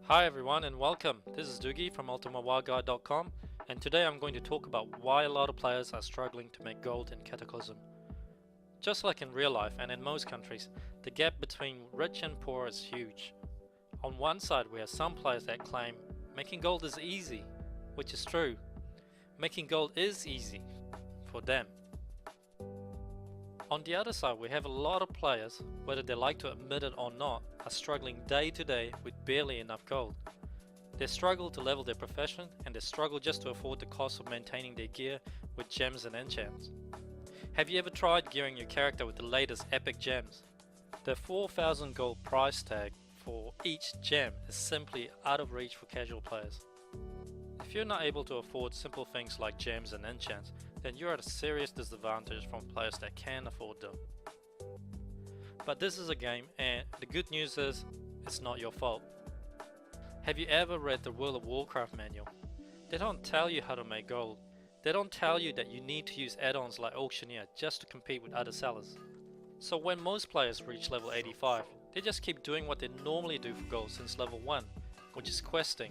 Hi everyone and welcome. This is Dugi from ultimatewildguide.com, and today I'm going to talk about why a lot of players are struggling to make gold in Cataclysm. Just like in real life and in most countries, the gap between rich and poor is huge. On one side we have some players that claim making gold is easy, which is true. Making gold is easy for them. On the other side, we have a lot of players, whether they like to admit it or not, are struggling day to day with barely enough gold. They struggle to level their profession, and they struggle just to afford the cost of maintaining their gear with gems and enchants. Have you ever tried gearing your character with the latest epic gems? The 4,000 gold price tag for each gem is simply out of reach for casual players. If you're not able to afford simple things like gems and enchants, then you're at a serious disadvantage from players that can afford them. But this is a game, and the good news is, it's not your fault. Have you ever read the World of Warcraft manual? They don't tell you how to make gold. They don't tell you that you need to use add-ons like Auctioneer just to compete with other sellers. So when most players reach level 85, they just keep doing what they normally do for gold since level 1, which is questing.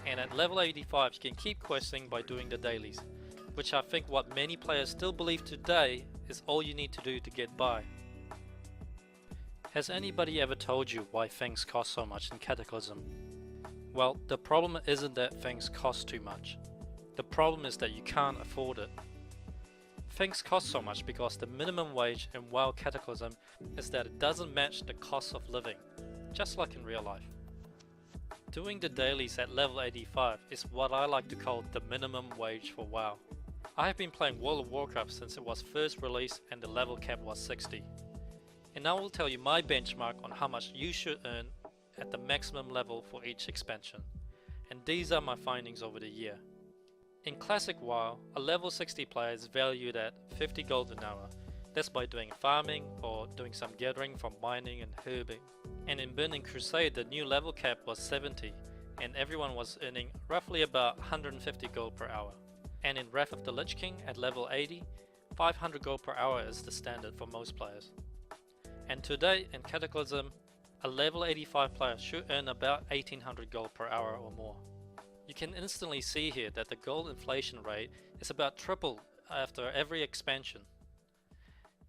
And at level 85 you can keep questing by doing the dailies, which I think what many players still believe today is all you need to do to get by. Has anybody ever told you why things cost so much in Cataclysm? Well, the problem isn't that things cost too much. The problem is that you can't afford it. Things cost so much because the minimum wage in WoW Cataclysm is that it doesn't match the cost of living, just like in real life. Doing the dailies at level 85 is what I like to call the minimum wage for WoW. I have been playing World of Warcraft since it was first released and the level cap was 60. And I will tell you my benchmark on how much you should earn at the maximum level for each expansion. And these are my findings over the year. In Classic WoW, a level 60 player is valued at 50 gold an hour. That's by doing farming or doing some gathering from mining and herbing. And in Burning Crusade the new level cap was 70 and everyone was earning roughly about 150 gold per hour. And in Wrath of the Lich King at level 80, 500 gold per hour is the standard for most players. And today in Cataclysm, a level 85 player should earn about 1800 gold per hour or more. You can instantly see here that the gold inflation rate is about triple after every expansion.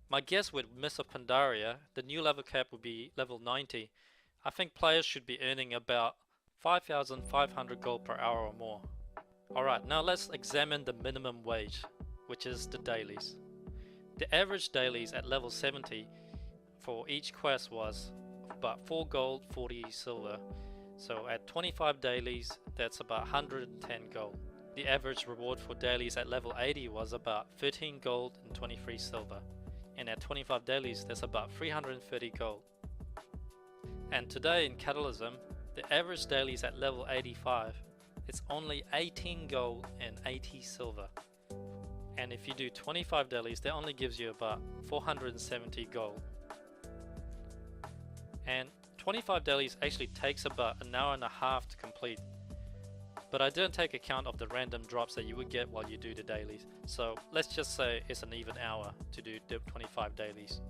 My guess with Mists of Pandaria, the new level cap would be level 90. I think players should be earning about 5,500 gold per hour or more. Alright, now let's examine the minimum wage, which is the dailies. The average dailies at level 70 for each quest was about 4 gold, 40 silver. So at 25 dailies, that's about 110 gold. The average reward for dailies at level 80 was about 13 gold and 23 silver. And at 25 dailies, that's about 330 gold. And today in Cataclysm, the average dailies at level 85 it's only 18 gold and 80 silver. And if you do 25 dailies, that only gives you about 470 gold. And 25 dailies actually takes about an hour and a half to complete. But I didn't take account of the random drops that you would get while you do the dailies. So let's just say it's an even hour to do the 25 dailies.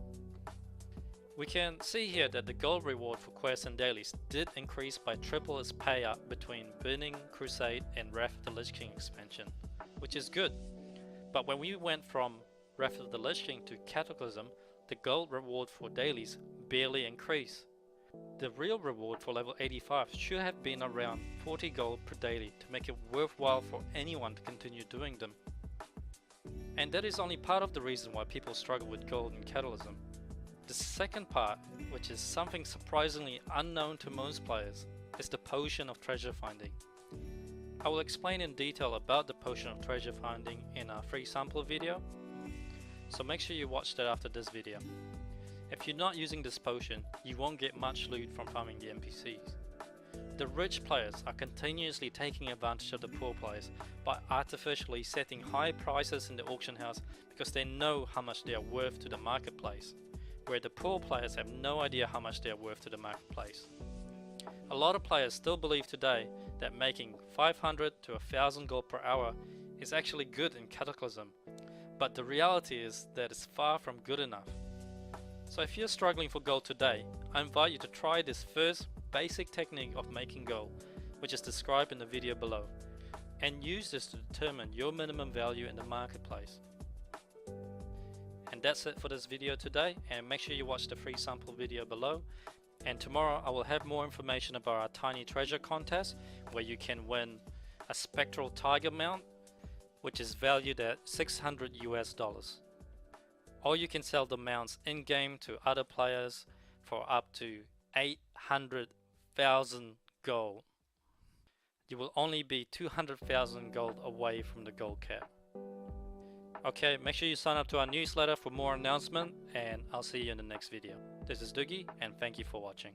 We can see here that the gold reward for quests and dailies did increase by triple its payout between Burning Crusade and Wrath of the Lich King expansion, which is good. But when we went from Wrath of the Lich King to Cataclysm, the gold reward for dailies barely increased. The real reward for level 85 should have been around 40 gold per daily to make it worthwhile for anyone to continue doing them. And that is only part of the reason why people struggle with gold in Cataclysm. The second part, which is something surprisingly unknown to most players, is the potion of treasure finding. I will explain in detail about the potion of treasure finding in a free sample video, so make sure you watch that after this video. If you're not using this potion, you won't get much loot from farming the NPCs. The rich players are continuously taking advantage of the poor players by artificially setting high prices in the auction house because they know how much they are worth to the marketplace, where the poor players have no idea how much they are worth to the marketplace. A lot of players still believe today that making 500 to 1000 gold per hour is actually good in Cataclysm, but the reality is that it's far from good enough. So if you're struggling for gold today, I invite you to try this first basic technique of making gold, which is described in the video below, and use this to determine your minimum value in the marketplace. And that's it for this video today, and make sure you watch the free sample video below. And tomorrow I will have more information about our tiny treasure contest, where you can win a spectral tiger mount, which is valued at $600 US. Or you can sell the mounts in-game to other players for up to 800,000 gold. You will only be 200,000 gold away from the gold cap. Okay, make sure you sign up to our newsletter for more announcement, and I'll see you in the next video. This is Dugi, and thank you for watching.